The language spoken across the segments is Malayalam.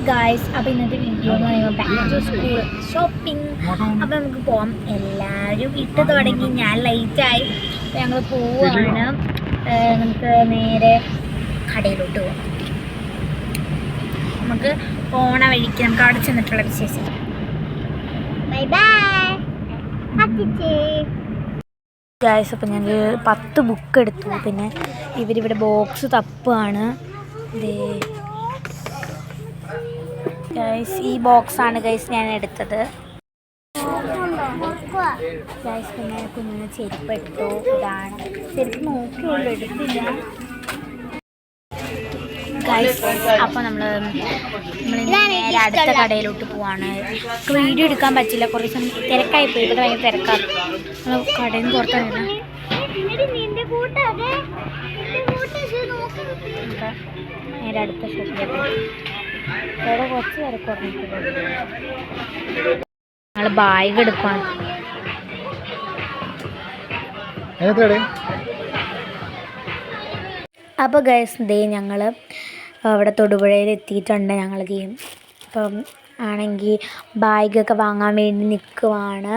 ഗായ്സ്, അപ്പോൾ ഇന്നത്തെ വീഡിയോ എന്ന് പറയുമ്പോൾ ബാക്ക് ടു സ്കൂൾ ഷോപ്പിംഗ്. അപ്പോൾ നമുക്ക് പോകാം. എല്ലാവരും ഇട്ട് തുടങ്ങി, ഞാൻ ലേറ്റായി. അപ്പോൾ ഞങ്ങൾ പോവുകയാണ്. നമുക്ക് നേരെ കടയിലോട്ട് പോകാം. നമുക്ക് പോണ വഴിക്ക് നമുക്ക് അവിടെ ചെന്നിട്ടുള്ള വിശേഷം. Bye bye guys. അപ്പോൾ ഞാൻ 10 ബുക്ക് എടുത്തു. പിന്നെ ഇവരിവിടെ ബോക്സ് തപ്പാണ്. ഗൈസ്, ഈ ബോക്സാണ് ഗൈസ് ഞാൻ എടുത്തത്. ഗൈസ്, പിന്നെ കുഞ്ഞിന് ചെരുപ്പ് എടുത്തു. ഇതാണ് ചെരുപ്പ്, നോക്കിയുള്ളൂ, എടുത്തില്ല ഗൈസ്. അപ്പോൾ നമ്മൾ നേരെ അടുത്ത കടയിലോട്ട് പോവാണ്. വീഡിയോ എടുക്കാൻ പറ്റില്ല, കുറേ സമയം തിരക്കായിപ്പോയി. ഇവിടെ ഭയങ്കര തിരക്കാണ്. നമ്മൾ കടയിൽ നിന്ന് പുറത്തിറങ്ങണം. നേരെ അടുത്ത ഷോപ്പിലേക്ക് ഇവിടെ കുറച്ച് തിരക്കുറഞ്ഞിട്ടുണ്ട്. ഞങ്ങൾ ബാഗ് എടുക്കുകയാണ്. അപ്പോൾ ഗൈസ്, ഞങ്ങൾ അവിടെ തൊടുപുഴയിൽ എത്തിയിട്ടുണ്ട്. ഞങ്ങൾ അപ്പം ആണെങ്കിൽ ബാഗൊക്കെ വാങ്ങാൻ വേണ്ടി നിൽക്കുവാണ്.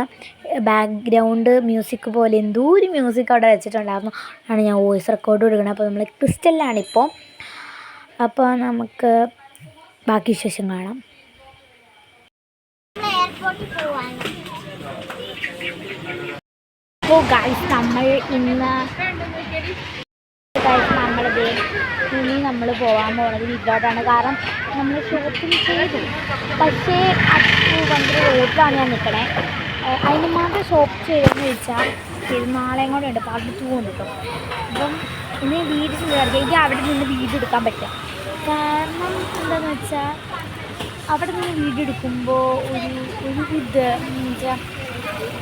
ബാക്ക്ഗ്രൗണ്ട് മ്യൂസിക് പോലെ എന്തോ ഒരു മ്യൂസിക് അവിടെ വെച്ചിട്ടുണ്ടായിരുന്നു. ആണ് ഞാൻ വോയിസ് റെക്കോർഡ് കൊടുക്കുന്നത്. അപ്പോൾ നമ്മൾ ക്രിസ്റ്റലിലാണിപ്പോൾ. അപ്പോൾ നമുക്ക് ബാക്കി വിശേഷം കാണാം. അപ്പോൾ ഗൈസ്, നമ്മൾ ഇനി നമ്മൾ പോകാൻ പോകുന്നത് വീട്ടിലോട്ടാണ്. കാരണം നമ്മൾ ഷോപ്പിംഗ് ചെയ്തു, പക്ഷേ അത് ഭയങ്കര റോഡിലാണ് ഞാൻ നിൽക്കണേ. അതിന് മാത്രം ഷോപ്പ് ചെയ്തതെന്ന് വെച്ചാൽ നാളെയും കൂടെ ഉണ്ട്, പാർട്ട് 2 ഉണ്ട് കേട്ടോ. അപ്പം ഇനി വീട് ചെന്ന് എനിക്ക് അവിടെ നിന്ന് വീട് എടുക്കാൻ പറ്റും. കാരണം എന്താണെന്ന് വെച്ചാൽ അവിടെ നിന്ന് വീട് എടുക്കുമ്പോൾ ഒരു ഇത് വെച്ചാൽ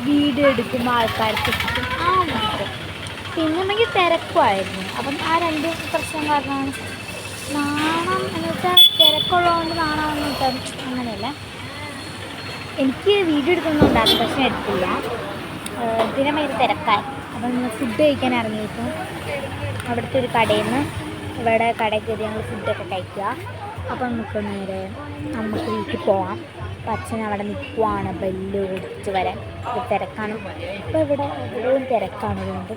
വീട് എടുക്കുമ്പോൾ ആൾക്കാർക്ക് കിട്ടും ആ മാത്രം. പിന്നെ നമുക്ക് തിരക്കുമായിരുന്നു. അപ്പം ആ 2 പ്രശ്നം കാരണമാണ് നാണം എന്ന് വെച്ചാൽ തിരക്കുള്ളതുകൊണ്ട് നാണമെന്ന് വെച്ചാൽ അങ്ങനെയല്ല. എനിക്ക് വീഡിയോ എടുക്കുന്നതുകൊണ്ടാണ് പ്രശ്നം എടുത്തില്ല. ഇതിനെ ഭയങ്കര തിരക്കായി. അപ്പം ഫുഡ് കഴിക്കാൻ ഇറങ്ങിയിട്ടും അവിടുത്തെ ഒരു കടയിൽ നിന്ന് ഇവിടെ കടയിൽ കയറി ഞങ്ങൾ ഫുഡൊക്കെ കഴിക്കുക. അപ്പം നമുക്ക് നേരെ നമുക്ക് വീട്ടിൽ പോകാം. അപ്പം അച്ഛൻ അവിടെ നിൽക്കുവാണ് ബെല്ല് കൊടുത്ത് വരാൻ. ഇത് തിരക്കാണ്. ഇപ്പോൾ ഇവിടെ എവിടെയും തിരക്കാണ്. അതുകൊണ്ട്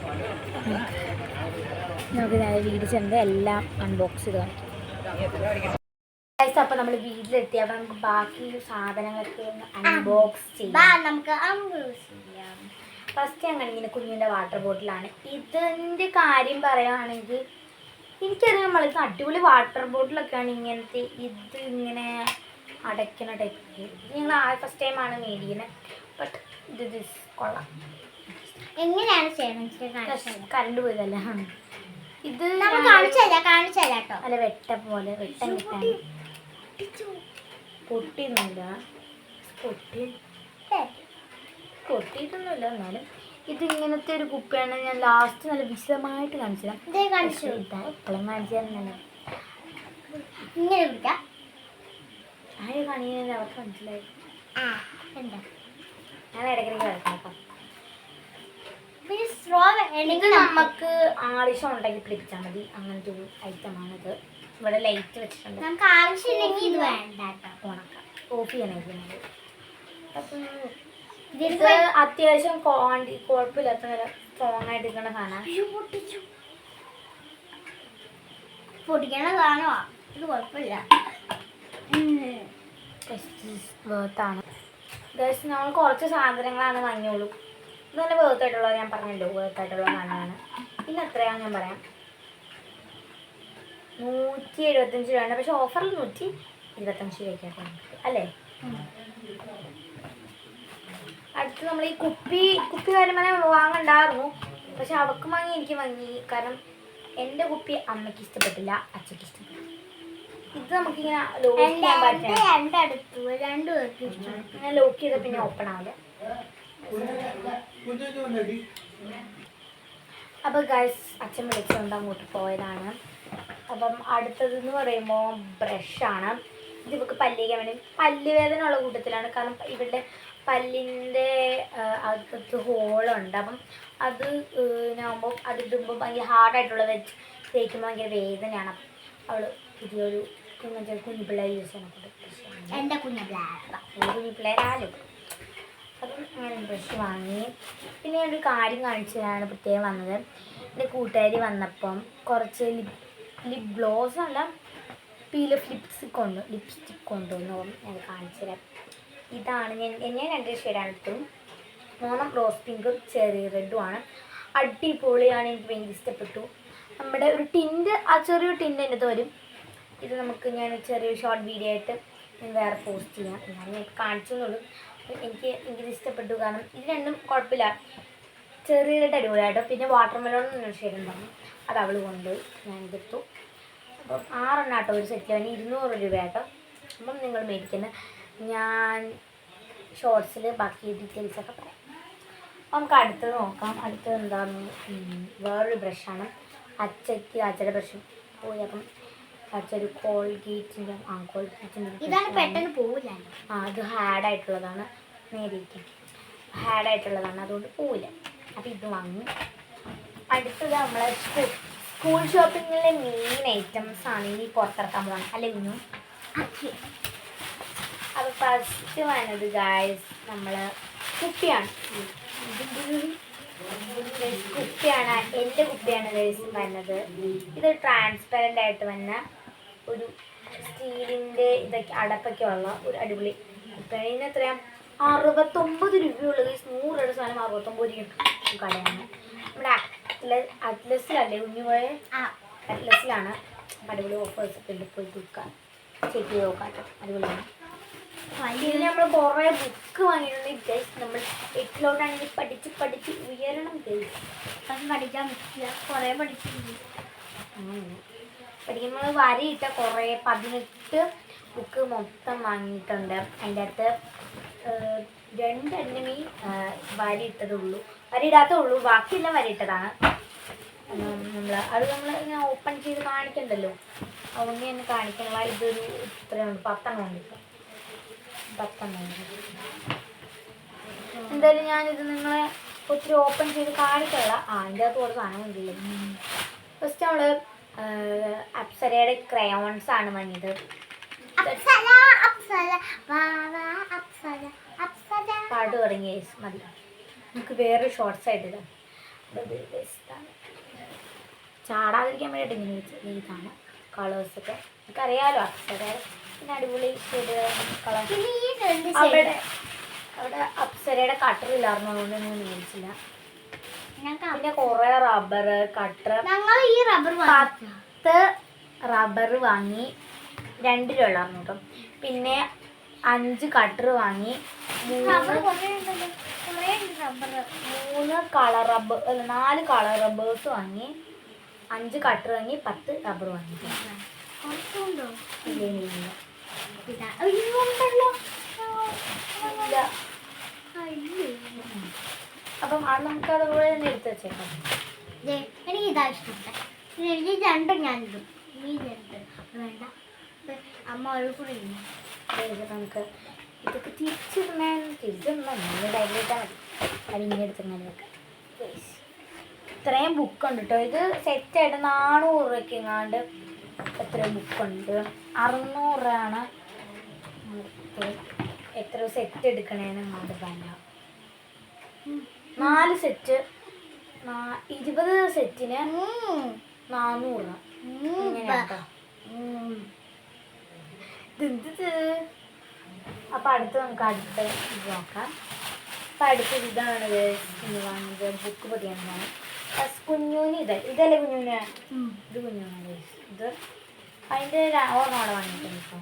നമുക്ക് നേരെ വീട് ചെന്ന് എല്ലാം അൺബോക്സ് ചെയ്ത് കാണിക്കും. അപ്പോൾ നമ്മൾ വീട്ടിലെത്തി. അപ്പോൾ നമുക്ക് ബാക്കി സാധനങ്ങളൊക്കെ അൺബോക്സ് ചെയ്യാം. ഫസ്റ്റ് അങ്ങനെ ഇങ്ങനെ കുഞ്ഞിൻ്റെ വാട്ടർ ബോട്ടിലാണ്. ഇതിൻ്റെ കാര്യം പറയുകയാണെങ്കിൽ എനിക്കറിയാം, നമ്മൾക്ക് അടിപൊളി വാട്ടർ ബോട്ടിലൊക്കെയാണ് ഇങ്ങനത്തെ. ഇത് ഇങ്ങനെ അടയ്ക്കണ ടൈപ്പ്. ഞങ്ങൾ ഫസ്റ്റ് ടൈമാണ് മേടിക്കുന്നത്. ബട്ട് ഇത് കൊള്ളാം. എങ്ങനെയാണ് ചെയ്യണം? കറണ്ട് പോയതല്ല ഇത്, കാണിച്ചല്ലോ. അല്ല, വെട്ട പോലെ വെട്ടം കിട്ടാൻ. പൊട്ടിയൊന്നുമില്ല, പൊട്ടിയിട്ടൊന്നുമില്ല. എന്നാലും ഇത് ഇങ്ങനത്തെ ഒരു കുപ്പിയാണ്. ഞാൻ ലാസ്റ്റ് നല്ല വിശദമായിട്ട് കാണിച്ചു തരാം. എപ്പോഴും കാണിച്ചു തരുന്നല്ലോ. ഇങ്ങനെ പിടിക്കാം. ആര് കാണിക്കുന്നത് അവർക്ക് മനസ്സിലായി. എന്താ ഞാൻ ഇടയ്ക്കിടയ്ക്ക് കളിക്കാം. ഇത് നമുക്ക് ആവശ്യം ഉണ്ടെങ്കിൽ പിടിപ്പിച്ചാൽ മതി. അങ്ങനത്തെ ഒരു ഐറ്റമാണിത്. ഇവിടെ ലൈറ്റ് വെച്ചിട്ടുണ്ട്. നമുക്ക് ആവശ്യമില്ലെങ്കിൽ ഇത് വേണ്ട, ഉണക്കാം, ഓഫ് ചെയ്യണമെങ്കിൽ. അപ്പം ഇത് അത്യാവശ്യം കുഴപ്പമില്ലാത്ത നല്ല സ്ട്രോങ് ആയിട്ട് ഇരിക്കണ സാധനം. പൊടിക്കണ സാധനമാ ഇത്, കുഴപ്പമില്ല, വേർത്താണ്. ഗൈസ്, നമ്മൾ കുറച്ച് സാധനങ്ങളാണ് വാങ്ങിയോളൂ. ഇത് നല്ല വേർത്തായിട്ടുള്ളത് ഞാൻ പറഞ്ഞല്ലോ, വേർത്തായിട്ടുള്ള സാധനമാണ്. പിന്നെ എത്രയാണെന്ന് ഞാൻ പറയാം. 175 രൂപയാണ്. പക്ഷെ ഓഫറിൽ 125 രൂപയ്ക്കാണ് അല്ലേ. അടുത്ത് നമ്മൾ ഈ കുപ്പി വരുമ്പോൾ വാങ്ങണ്ടായിരുന്നു. പക്ഷെ അവർക്ക് വാങ്ങി, എനിക്ക് വാങ്ങി. കാരണം എൻ്റെ കുപ്പി അമ്മയ്ക്ക് ഇഷ്ടപ്പെട്ടില്ല, അച്ഛയ്ക്ക് ഇഷ്ടപ്പെട്ടു. ഇത് നമുക്കിങ്ങനെ ലോക്ക് ചെയ്യാൻ പറ്റില്ല. ഇങ്ങനെ ലോക്ക് ചെയ്താൽ പിന്നെ ഓപ്പൺ ആവില്ല. അപ്പോൾ ഗൈസ്, അച്ഛൻ വിളിച്ചുകൊണ്ട് അങ്ങോട്ട് പോയതാണ്. അപ്പം അടുത്തതെന്ന് പറയുമ്പോൾ ബ്രഷാണ്. ഇത് ഇവർക്ക് പല്ലിക്കാൻ വേണ്ടി. പല്ലുവേദന ഉള്ള കൂട്ടത്തിലാണ്. കാരണം ഇവരുടെ പല്ലിൻ്റെ അകത്ത് ഹോളുണ്ട്. അപ്പം അത് ആകുമ്പോൾ അത് ഇടുമ്പോൾ ഭയങ്കര ഹാർഡായിട്ടുള്ളത് തേക്കുമ്പോൾ ഭയങ്കര വേദനയാണ്. അവൾ പുതിയൊരു മറ്റേ കുഞ്ഞു പിള്ളേർ യൂസ് ചെയ്യണം. എൻ്റെ കുഞ്ഞു പിള്ളേരാലും അപ്പം അങ്ങനെ ബ്രഷ് വാങ്ങി. പിന്നെ ഞാനൊരു കാര്യം കാണിച്ചു തരാനാണ് പ്രത്യേകം വന്നത്. എൻ്റെ കൂട്ടുകാരി വന്നപ്പം കുറച്ച് ലിപ് ഗ്ലോസ് അല്ല ലിപ്സ്റ്റിക് കൊണ്ടുവന്നു. ഞാൻ കാണിച്ചു തരാം. ഇതാണ് ഞാൻ 2 ഷെയ്ഡാണ് എടുത്തതും. 3 റോസ് പിങ്കും ചെറി റെഡുമാണ്. അടിപൊളിയാണ്, എനിക്ക് ഭയങ്കര ഇഷ്ടപ്പെട്ടു. നമ്മുടെ ഒരു ടിൻറ്റ്, ആ ചെറിയൊരു ടിൻറ്റ് എൻ്റെ അടുത്ത് വരും. ഇത് നമുക്ക് ഞാൻ ചെറിയൊരു ഷോർട്ട് വീഡിയോ ആയിട്ട് ഞാൻ വേറെ പോസ്റ്റ് ചെയ്യാം. ഞാൻ കാണിച്ചെന്നുള്ളൂ. എനിക്ക് ഇഷ്ടപ്പെട്ടു. കാരണം ഇത് രണ്ടും കുഴപ്പമില്ല. ചെറിയ റെഡ് അടിപൊളിയായിട്ടോ. പിന്നെ വാട്ടർ മെലോൺ എന്നൊരു ഷെയ്ഡ് ഉണ്ടാകും, അത് അവൾ കൊണ്ടുപോയി, ഞാൻ എടുത്തു. അപ്പം 6 എണ്ണം ആട്ടോ ഒരു സെറ്റിൽ 200 രൂപയാട്ടോ. അപ്പം നിങ്ങൾ മേടിക്കുന്നത് ഞാൻ ഷോർട്സിൽ ബാക്കി ഡീറ്റെയിൽസൊക്കെ പറയാം. അപ്പം നമുക്ക് അടുത്തത് നോക്കാം. അടുത്തത് എന്താണെന്ന് വേറൊരു ബ്രഷാണ്. അച്ചയുടെ ബ്രഷ് പോയി. അപ്പം അച്ചൊരു കോൾഗേറ്റിൻ്റെ ഇതാണ് പെട്ടെന്ന് പോവില്ല. അത് ഹാഡായിട്ടുള്ളതാണ്, ഹാഡായിട്ടുള്ളതാണ്, അതുകൊണ്ട് പോവില്ല. അപ്പം ഇത് വാങ്ങി. അടുത്തത് നമ്മളെ സ്കൂൾ ഷോപ്പിങ്ങിലെ മെയിൻ ഐറ്റംസ് ആണ് ഇനി പുറത്തിറക്കാൻ പോകണം അല്ലേ കുഞ്ഞു? അപ്പോൾ ഫസ്റ്റ് വന്നത് ഗായ്സ് നമ്മൾ കുപ്പിയാണ്. കുപ്പിയാണ്, എൻ്റെ കുപ്പിയാണ് ഗൈസ് വരുന്നത്. ഇത് ട്രാൻസ്പെറൻ്റ് ആയിട്ട് വന്ന ഒരു സ്റ്റീലിൻ്റെ ഇതൊക്കെ അടപ്പൊക്കെ ഉള്ള ഒരു അടിപൊളി കുപ്പിയാണ്. ഇതിന് എത്രയാണ്? 69 രൂപയുള്ളൂ ഗൈസ്. 100 രൂപയുടെ സാധനം 69 രൂപ കടയാണ്. നമ്മുടെ അറ്റ്ലസിലല്ലേ കുഞ്ഞുപോയ? അറ്റ്ലസിലാണ്. അടിപൊളി ഓഫേഴ്സ് ഒക്കെ ഉണ്ട്, പോയി നോക്കാം, ചെക്ക് ചെയ്ത് നോക്കാം. അടിപൊളിയാണ്. പിന്നെ നമ്മൾ കുറേ ബുക്ക് വാങ്ങിയിട്ടുണ്ട് ഗൈസ്. നമ്മൾ 8ലോട്ടാണെങ്കിൽ പഠിച്ച് ഉയരണം ഗൈസ്. പക്ഷെ പഠിക്കാൻ പറ്റില്ല, കുറേ പഠിച്ചിട്ടുണ്ട്. അങ്ങനെ പഠിക്കുമ്പോൾ വരയിട്ട കുറേ 18 ബുക്ക് മൊത്തം വാങ്ങിയിട്ടുണ്ട്. അതിൻ്റെ അകത്ത് 2 എണ്ണമേ വരയിടാത്തേ ഉള്ളൂ, ബാക്കിയെല്ലാം വരയിട്ടതാണ്. നമ്മൾ ഇങ്ങനെ ഓപ്പൺ ചെയ്ത് കാണിക്കണ്ടല്ലോ, അതുകൊണ്ട് തന്നെ കാണിക്കണ. ഇതൊരു ഇത്രയുണ്ട്, 10 എണ്ണം ഉണ്ട്. എന്തായാലും ഞാനിത് നിങ്ങളെ ഒത്തിരി ഓപ്പൺ ചെയ്ത് കാണിക്കല്ല. അതിൻ്റെ അകത്ത് കുറച്ച് സാധനം ഉണ്ടല്ലോ. ഫസ്റ്റ് നമ്മൾ അപ്സരയുടെ ക്രയോൺസ് ആണ് വാങ്ങിയത്. പാട്ട് തുടങ്ങി മതി, നമുക്ക് വേറെ ഷോർട്സ് ആയിട്ട് ചാടാതിരിക്കാൻ വേണ്ടിയിട്ട് ഇങ്ങനെ വെച്ചത്. ഇതാണ് കളേഴ്സൊക്കെ എനിക്കറിയാമല്ലോ അപ്സര. പിന്നെ അടിപൊളി കളർ. അവിടെ അപ്സരയുടെ കട്ടർ ഇല്ലായിരുന്നു, അതുകൊണ്ട് ഞാൻ മേടിച്ചില്ല. പിന്നെ കുറേ റബ്ബർ കട്ടർ, 10 റബ്ബർ വാങ്ങി, 2 രൂപ ഉള്ളായിരുന്നു കേട്ടോ. പിന്നെ 5 കട്ടർ വാങ്ങി, 4 കളർ റബ്ബേഴ്സ് വാങ്ങി, 5 കട്ടർ വാങ്ങി, 10 റബ്ബർ വാങ്ങി. അപ്പം അത് നമുക്ക് അതുപോലെ തന്നെ എടുത്ത് വെച്ചേക്കാം. എനിക്ക് ഇതാ ഇഷ്ടപ്പെട്ടെ. എനിക്ക് 2 ഞാനിടും, നീ 2 വേണ്ട. അമ്മ ഒരു കൂടെ നമുക്ക് ഇതൊക്കെ തിരിച്ചിടണം. നമ്മൾ ഡയറിയിട്ടാൽ മതി. അതിങ്ങനെ എടുത്തിങ്ങനെ വെക്കാം. ഇത്രയും ബുക്കുണ്ട് കേട്ടോ. ഇത് സെറ്റായിട്ട് 400 രൂപയ്ക്ക് എങ്ങാണ്ട് എത്ര ബുക്കുണ്ട്. 600 രൂപയാണ് എത്ര സെറ്റ് എടുക്കണേന്ന് എങ്ങാണ്ട് പറയാം. 4 സെറ്റ് 20 സെറ്റിന് 400 രൂപ. ഇങ്ങനെയാട്ടോ. അപ്പം അടുത്ത് നമുക്ക് അടുത്ത ഇത് നോക്കാം. അപ്പം അടുത്തത് ഇതാണ് വാങ്ങിയത്, ബുക്ക് പൊതിയാനാണ്. കുഞ്ഞൂന് ഇതല്ലേ കുഞ്ഞൂന്? ഇത് കുഞ്ഞൂനാണ്. ഇത് അതിൻ്റെ ഓർമ്മയോടെ വാങ്ങിയിട്ടുണ്ട് കേട്ടോ.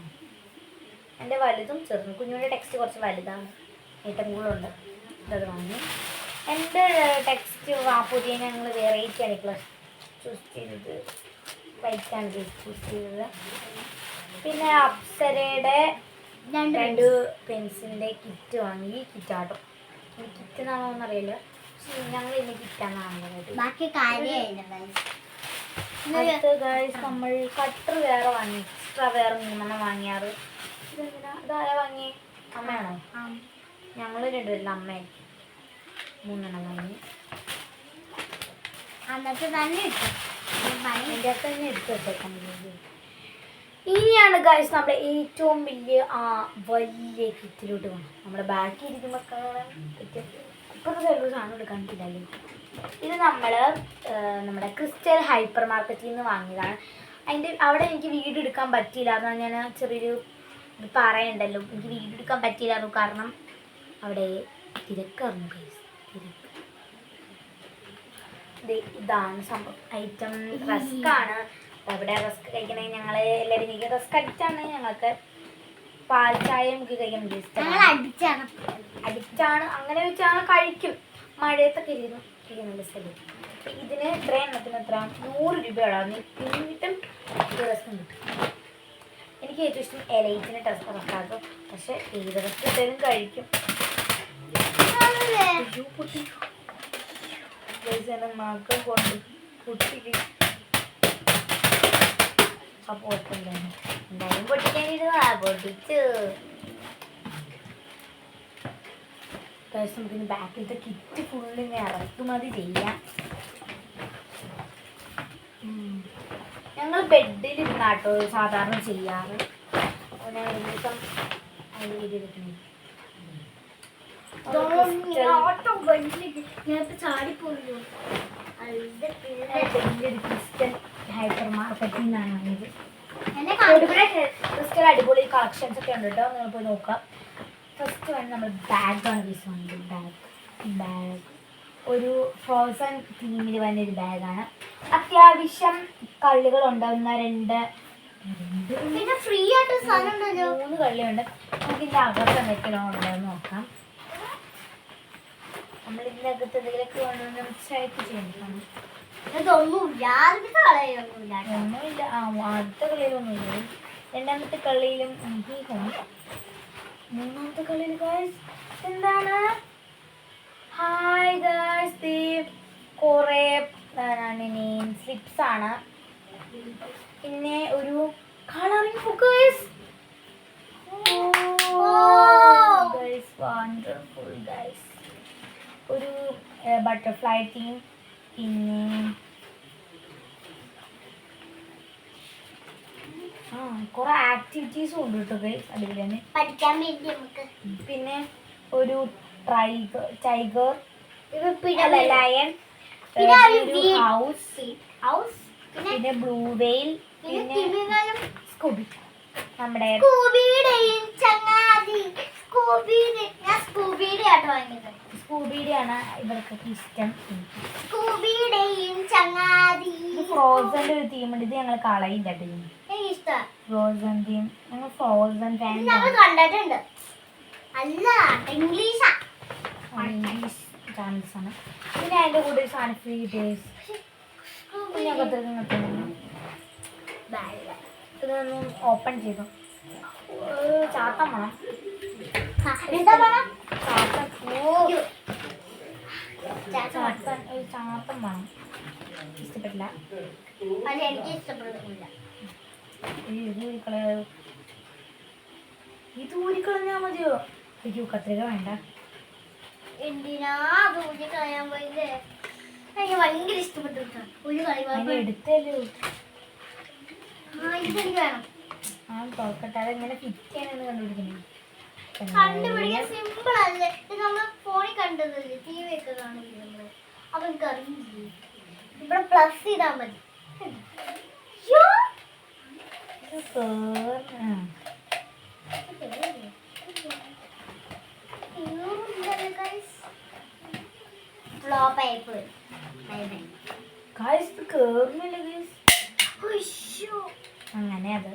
എൻ്റെ വലുതും ചെറുതും. കുഞ്ഞൂൻ്റെ ടെക്സ്റ്റ് കുറച്ച് വലുതാണ്, ഏറ്റവും കൂടുതലുണ്ട്. ഇതത് വാങ്ങി. എൻ്റെ ടെക്സ്റ്റ് പുതിയ ഞങ്ങൾ വെറൈറ്റിയാണ് ക്ലാസ് ചൂസ് ചെയ്തത്. വൈറ്റാണ് ചൂസ് ചെയ്തത്. പിന്നെ അപ്സരയുടെ 2 പെൻസിലിൻ്റെ കിറ്റ് വാങ്ങി. കിറ്റാട്ടോ, കിറ്റ് എന്നാണോന്ന് അറിയില്ല, പക്ഷെ ഞങ്ങൾ ഇന്ന് കിറ്റാന്നാണ്. ബാക്കി കാര്യമായില്ല. നമ്മൾ കട്ടർ വേറെ വാങ്ങി, എക്സ്ട്രാ വേറെ 3 വാങ്ങിയാറ്. ഇതാരാ വാങ്ങി? അമ്മയാണോ? ഞങ്ങൾ 2 പേരില്ല, അമ്മയായിരിക്കും. 3 വാങ്ങി. അന്നത്തെ തന്നെ അതിൻ്റെ അകത്ത് തന്നെ എടുത്ത് വെച്ചേക്കാൻ. ഇനിയാണ് ഗൈസ് നമ്മുടെ ഏറ്റവും വലിയ കിറ്റിലോട്ട് പോകണം. നമ്മുടെ ബാക്കി ഇരിക്കുമ്പോൾ ഇപ്പോഴത്തെ ഒരു സാധനം എടുക്കാൻ പറ്റില്ലല്ലോ. ഇത് നമ്മൾ നമ്മുടെ ക്രിസ്റ്റൽ ഹൈപ്പർ മാർക്കറ്റിൽ നിന്ന് വാങ്ങിയതാണ്. അവിടെ എനിക്ക് വീഡിയോ എടുക്കാൻ പറ്റിയില്ല. എന്നാൽ ഞാൻ ചെറിയൊരു പറയണ്ടല്ലോ, എനിക്ക് വീഡിയോ എടുക്കാൻ പറ്റിയില്ലായിരുന്നു. കാരണം അവിടെ തിരക്കായിരുന്നു ഗൈസ്, തിരക്ക്. ഇതാണ് സംഭവം. ഐറ്റം റസ്ക്കാണ്. അവിടെ റസ്ക് കഴിക്കണമെങ്കിൽ ഞങ്ങൾ എല്ലാവരും എനിക്ക് റസ്ക് അഡിക്റ്റാണ്. ഞങ്ങൾക്ക് പാൽ ചായയും ഒക്കെ കഴിക്കാൻ അഡിക്റ്റാണ്. അങ്ങനെ വെച്ചാൽ കഴിക്കും. മഴയത്തൊക്കെ ഇരിക്കുന്നുണ്ട് സ്ഥലം. ഇതിന് ഇത്ര എണ്ണത്തിന് എത്ര 100 രൂപയാണ്. പിന്നിട്ടും റസ്ക്കും കിട്ടും. എനിക്ക് ഏറ്റവും ഇഷ്ടം എലൈറ്റിന് റസ്ക്കാക്കും. പക്ഷെ ഏത് റസ്ക് ഇട്ടേലും കഴിക്കും. മക്കൾ കൊണ്ട് കുട്ടിക്ക് പൊട്ടില്ലായിരുന്നു. എന്തായാലും പൊട്ടിക്കാനിരുന്നതാ, പൊട്ടിച്ചു. നമുക്കിന് ബാക്കിലത്തെ കിറ്റ് ഫുള്ളിങ്ങനെ ഇറക്കുമതി ചെയ്യാം. ഞങ്ങൾ ബെഡിലിരുന്നാട്ടോ സാധാരണ ചെയ്യാറ്. അപ്പോൾ ഞാൻ ഒരു ദിവസം അതിൻ്റെ വീഡിയോ കിട്ടുന്നു. ചാടിപ്പോയോ ക്രിസ്റ്റൽ ഹൈപ്പർ മാർക്കറ്റിൽ നിന്നാണ് വാങ്ങിയത്. ഇവിടെ ക്രിസ്റ്റൽ അടിപൊളി കളക്ഷൻസ് ഒക്കെ ഉണ്ട് കേട്ടോ, നിങ്ങൾ പോയി നോക്കാം. ഫസ്റ്റ് വേണം നമ്മൾ ബാഗാണ് പീസ് വാങ്ങിയത്. ബാഗ് ഒരു ഫ്രോസൺ തീമിൽ വന്നൊരു ബാഗാണ്. അത്യാവശ്യം കള്ളികൾ ഉണ്ടാവുന്ന 2 പിന്നെ ഫ്രീ ആയിട്ട് 3 കള്ളിയുണ്ട്. നമുക്ക് ഇതിൻ്റെ അകത്ത് എന്തൊക്കെയാണോ ഉണ്ടോയെന്ന് നോക്കാം. നമ്മൾ ഇതിൻ്റെ അകത്ത് എന്തെങ്കിലുമൊക്കെ കൊണ്ടുവന്ന് മിക്സായിട്ട് ചെയ്യണം. ഒന്നുമില്ല. ആദ്യത്തെ കളിയിലൊന്നുമില്ല. രണ്ടാമത്തെ കളിയിലും എനിക്ക് മൂന്നാമത്തെ കളിയിൽ ഗായ്സ് എന്താണ്? ഹായ് ഗായ്സ്, കുറേ നെയിം സ്ലിപ്സ് ആണ്. പിന്നെ ഒരു colouring book guys. Wonderful guys. ഒരു ബട്ടർഫ്ലൈ തീം. പിന്നെ കുറെ ആക്ടിവിറ്റീസും ഉണ്ട് കേട്ടോ ഗൈസ്, അടിപൊളിയാണ് പഠിക്കാൻ വേണ്ടി നമുക്ക്. പിന്നെ ഒരു ടൈഗർ, ലയൺ, ഹൗസ്, പിന്നെ ബ്ലൂ വെയിൽ, പിന്നെ സ്കൂബി. നമ്മുടെ സ്കൂബിയുടെയാണ് ഇവർക്കൊക്കെ ഇഷ്ടം. ഫ്രോസന്റെ ഒരു തീമുണ്ട്. ഇത് ഞങ്ങൾ കളയില്ല ടീം. Frozen theme. ഞങ്ങൾ ഫ്രോസൺ കണ്ടിട്ടുണ്ട്. അല്ല, ഇംഗ്ലീഷ് ചാനൽസ് ആണ്. പിന്നെ അതിൻ്റെ കൂടെ ഒരു സാധനം ഫ്രീ ഡേയ്സ്. ഇതൊന്നും ഓപ്പൺ ചെയ്തു. ചാത്തം വേണം. ചാത്തം വേണം. ഇഷ്ടപ്പെട്ടില്ല. എനിക്ക് ഇഷ്ടപ്പെടുന്നില്ല. ഇത് ഊരിക്കളഞ്ഞാ മതിയോ? എനിക്ക് കത്രിക വേണ്ട. എന്തിനാ ഊരി കളയാൻ പോയില്ലേ? എനിക്ക് ഭയങ്കര ഇഷ്ടപ്പെട്ടു. ഒരു കളി എടുത്തല്ലോ. ഇതെനിക്ക് വേണം. തുറക്കട്ടെ. അതെങ്ങനെ ഫിറ്റ് ചെയ്യാനെന്ന് കണ്ടുപിടിക്കണേ. കണ്ടുപിടിക്കാൻ സിമ്പിൾ അല്ലേ? ഇത് നമ്മള് ഫോണിൽ കണ്ടതല്ലേ, ടി വി ഒക്കെ കാണില്ലേ നമ്മള്. അപ്പൊ എനിക്ക് അറിയില്ലേ. ഇവിടെ പ്ലസ് ചെയ്താ മതി. അങ്ങനെ അത്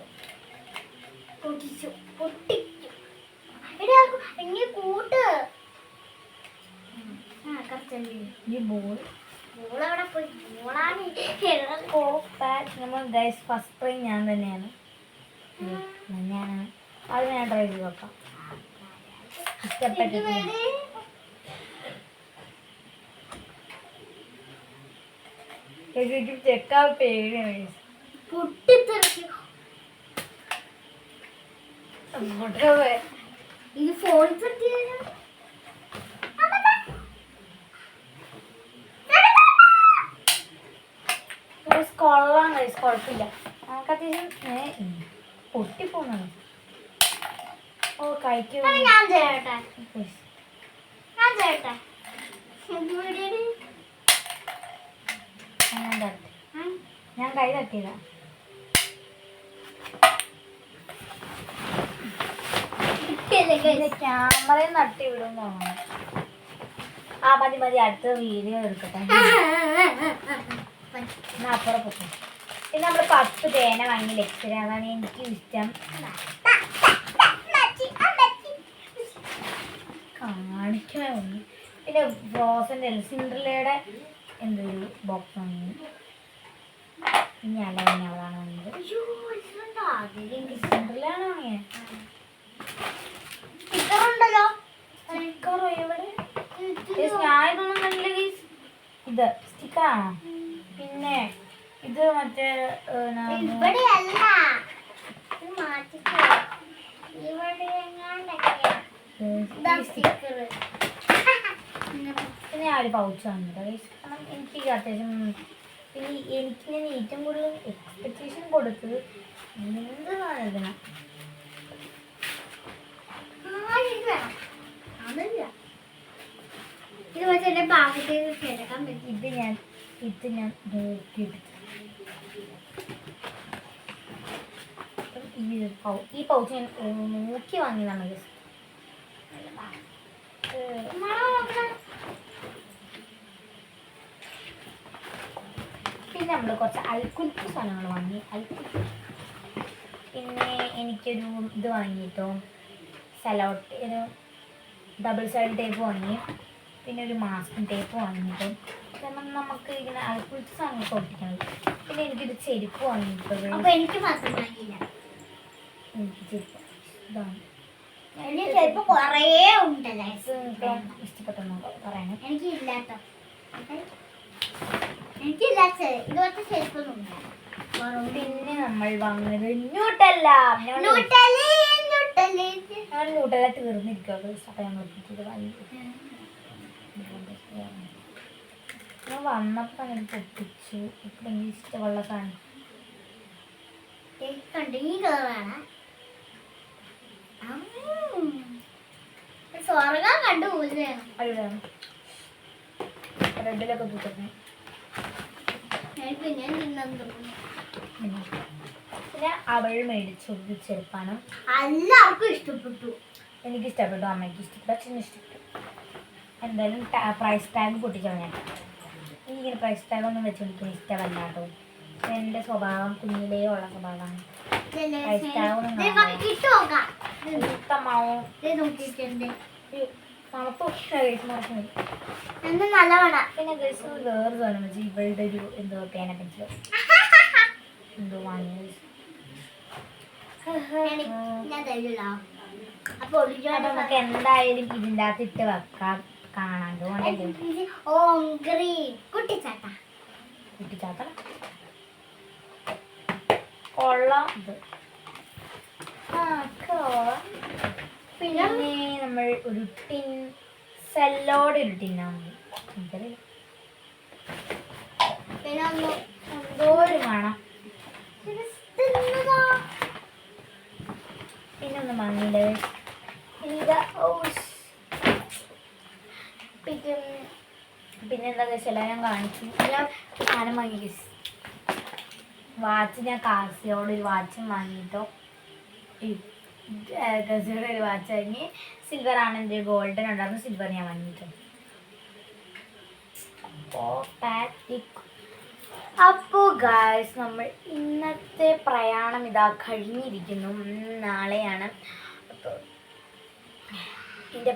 കൂട്ട് ഈ ബോൾ മോളവിടെ പോയി. മോളാണ് നമ്മൾ ഗൈസ് ഫസ്റ്റ് ട്രൈ ഞാൻ തന്നെയാണ്. ഞാനാണ് അത്. ഞാൻ ട്രൈ ചെയ്ത് നോക്കാം. ഇഷ്ടപ്പെട്ടിട്ടില്ല. ചെക്കാൻ പേടിയാണ്. ഇത് ഫോണിൽ പറ്റിയ കൊള്ളാം ഗൈസ്, കുഴപ്പമില്ല. നമുക്ക് അത്യാവശ്യം പൊട്ടിപ്പോണോ? ഓ കഴിക്കൂ. ഞാൻ ചെയ്യട്ടെ ഞാൻ ചെയ്യട്ടെ ഞാൻ കൈ തട്ടിയതാ. ക്യാമറയിൽ നട്ടി വിടും. ആ മതി മതി, അടുത്ത വീഡിയോ എടുക്കട്ടെ. എന്നാ അപ്പുറം പൊട്ടും. പിന്നെ നമ്മൾ 10 തേന വാങ്ങി ലെക്ചർ, അതാണ് എനിക്ക് ഇഷ്ടം. കാണിക്കണേ ഒന്ന്. പിന്നെ ഫ്രോസൻ്റെ സിൻഡ്രല്ലയുടെ എന്തൊരു ബോക്സ് വാങ്ങി. ഇനി അല്ല ഇനി അവളാണ് വാങ്ങിയത്. സിൻഡ്രല്ലാണ് വാങ്ങിയത്. സ്റ്റിക്കറുണ്ടല്ലോ. സ്റ്റിക്കറോ എവിടെ? ഞാൻ ഇതൊന്നും കണ്ടില്ല. ഇത് സ്റ്റിക്കറാണോ? പിന്നെ ഇത് മറ്റേ ഇവിടെയല്ല, ഇത് മാറ്റിക്കോ. ഇവിടെ സ്റ്റിക്കർ. പിന്നെ ഞാൻ ഒരു പൗച്ച് വാങ്ങിയത്. കാരണം എനിക്ക് അത്യാവശ്യം, പിന്നെ എനിക്ക് ഞാൻ ഏറ്റവും കൂടുതൽ എക്സ്പെക്റ്റേഷൻ കൊടുത്തത് എന്താണ് ഇതിനാ. ഇത് വെച്ച് എന്റെ പാകത്തേക്ക് കിടക്കാൻ പറ്റും. ഇത് ഞാൻ നോക്കിയെടുത്തു. ഈ പൗച്ച് ഞാൻ നോക്കി വാങ്ങിയതാണ്. പിന്നെ നമ്മൾ കുറച്ച് അൽക്കുൽപ്പ് സാധനങ്ങൾ വാങ്ങി. പിന്നെ എനിക്കൊരു ഇത് വാങ്ങിയിട്ടോ, സലോട്ട് ഒരു ഡബിൾ സൈഡ് ടേപ്പ് വാങ്ങി. പിന്നെ ഒരു മാസ്കിൻ ടേപ്പ് വാങ്ങിയിട്ടും. കാരണം നമുക്ക് ഇങ്ങനെ അൽക്കുൽപ്പ് സാധനങ്ങൾ ഒട്ടിക്കണം. പിന്നെ എനിക്കൊരു ചെരുപ്പ് വാങ്ങിയിട്ടത്. അപ്പൊ എനിക്ക് മാത്രം വാങ്ങിയില്ല. എനിക്ക് ചെരുപ്പ് ഇതാണ്. ചെരുപ്പ് കുറേ ഉണ്ടല്ലേ. ഇഷ്ടപ്പെട്ടെന്നോ പറയണേ. എനിക്കില്ലാട്ടോ. എനിക്കില്ലാത്ത ഇതുപോലത്തെ ചെരുപ്പൊന്നും ഇല്ല. പിന്നെ നമ്മൾ വാങ്ങുന്നത് ന്യൂട്ടല്ല. ന്യൂട്ടല്ല തീർന്നിരിക്കും. അപ്പൊ ഞങ്ങൾ വാങ്ങി. ഞാൻ വന്നപ്പോ അങ്ങനെ പൊട്ടിച്ചു. ഇപ്പൊ എനിക്ക് ഇഷ്ടമുള്ള സാധനം ഈ കളറാണ്. സ്വർഗം കണ്ടുപോകുന്നേ. അടിപൊളിയാണ്. റെഡിലൊക്കെ തൂക്കുന്നത്. പിന്നെ നിന്നു. പിന്നെ അവൾ മേടിച്ചൊരു ചെരുപ്പാണ്. എല്ലാവർക്കും ഇഷ്ടപ്പെട്ടു. എനിക്ക് ഇഷ്ടപ്പെട്ടു, അമ്മയ്ക്ക് ഇഷ്ടപ്പെട്ടു, അച്ഛനും ഇഷ്ടപ്പെട്ടു. എന്തായാലും പ്രൈസ് ടാഗ് പൊട്ടിച്ചോ. ഞാൻ എനിക്കിങ്ങനെ പ്രൈസ് ടാഗ് ഒന്നും വെച്ചെടുക്കാൻ ഇഷ്ടമല്ല കേട്ടോ. എൻ്റെ സ്വഭാവം കുഞ്ഞിലേ ഉള്ള സ്വഭാവമാണ്. പ്രൈസ് ടാഗ് ഒന്നും നല്ലവണ. പിന്നെ വേറെ സാധനം വെച്ച് ഇവളുടെ ഒരു എന്തോ പേന പെൻസിലോ എന്തോ വാങ്ങിയത്. അപ്പൊ നമുക്ക് എന്തായാലും ഇതിൻ്റെ അകത്ത് ഇട്ട് വെക്കാം, കാണാൻ. കുട്ടിച്ചാട്ട കൊള്ളാം ഇത്. പിന്നെ നമ്മൾ ഒരു ടിൻ സെല്ലോടെ ഒരു ടിന്നാണ്. എന്തോ ഒരു മണം. പിന്നെ ഒന്ന് മങ്ങില്. പിന്നെ എന്താ വെച്ചാൽ ഞാൻ കാണിച്ചു. ഞാൻ സാധനം വാങ്ങി. വാച്ച് ഞാൻ കാസിയോട് ഒരു വാച്ചും വാങ്ങിയിട്ടോ. കാസിയോടെ ഒരു വാച്ച് വാങ്ങി. സിൽവർ ആണ് എൻ്റെ, ഗോൾഡൻ ഉണ്ടായിരുന്നു. സിൽവർ ഞാൻ വാങ്ങിയിട്ടോ. അപ്പോൾ ഗായ്സ്, നമ്മൾ ഇന്നത്തെ പ്രയാണം ഇതാ കഴിഞ്ഞിരിക്കുന്നു. നാളെയാണ് അപ്പോൾ ഇതിൻ്റെ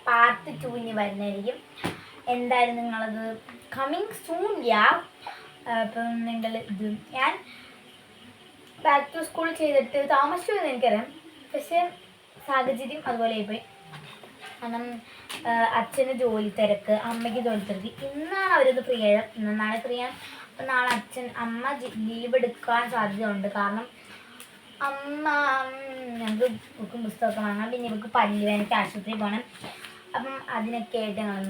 പാർട്ട് 2 ഇനി വരുന്നതായിരിക്കും. എന്തായാലും നിങ്ങളത് കമ്മിങ് സൂൺ യാ. അപ്പം നിങ്ങൾ ഇത് ഞാൻ ബാക്ക് ടു സ്കൂൾ ചെയ്തിട്ട് താമസിച്ചു എന്ന് എനിക്കറിയാം. പക്ഷേ സാഹചര്യം അതുപോലെ ആയിപ്പോയി. കാരണം അച്ഛന് ജോലി തിരക്ക്, അമ്മയ്ക്ക് ജോലി തിരക്ക്. ഇന്നാണ് അവരത് ഫ്രീ ആയത്. നാളെ ഫ്രീ ആണ്. അപ്പം നാളെ അമ്മ ലീവ് എടുക്കാൻ സാധ്യതയുണ്ട്. കാരണം അമ്മ ഞങ്ങൾക്ക് ബുക്കും പുസ്തകമൊക്കെ വാങ്ങാം. പിന്നെ ഇവർക്ക് പല്ല് വേനയ്ക്ക് ആശുപത്രിയിൽ പോകണം. അപ്പം അതിനൊക്കെ ആയിട്ട് ഞങ്ങൾ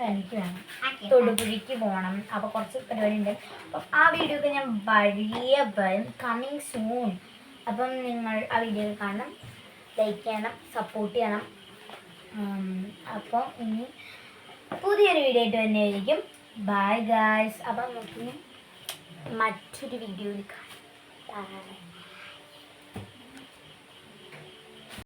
എനിക്ക് വേണം. തൊടുപുഴയ്ക്ക് പോകണം. അപ്പോൾ കുറച്ച് പരിപാടി ഉണ്ട്. അപ്പം ആ വീഡിയോ ഒക്കെ ഞാൻ വഴിയെ വരും, കമ്മിങ് സൂൺ. അപ്പം നിങ്ങൾ ആ വീഡിയോ കാണണം, ലൈക്ക് ചെയ്യണം, സപ്പോർട്ട് ചെയ്യണം. അപ്പോൾ ഇനി പുതിയൊരു വീഡിയോ ആയിട്ട് തന്നെയായിരിക്കും. Bye guys. അപ്പം നമുക്ക് മറ്റൊരു വീഡിയോയിൽ കാണാം. ബൈ.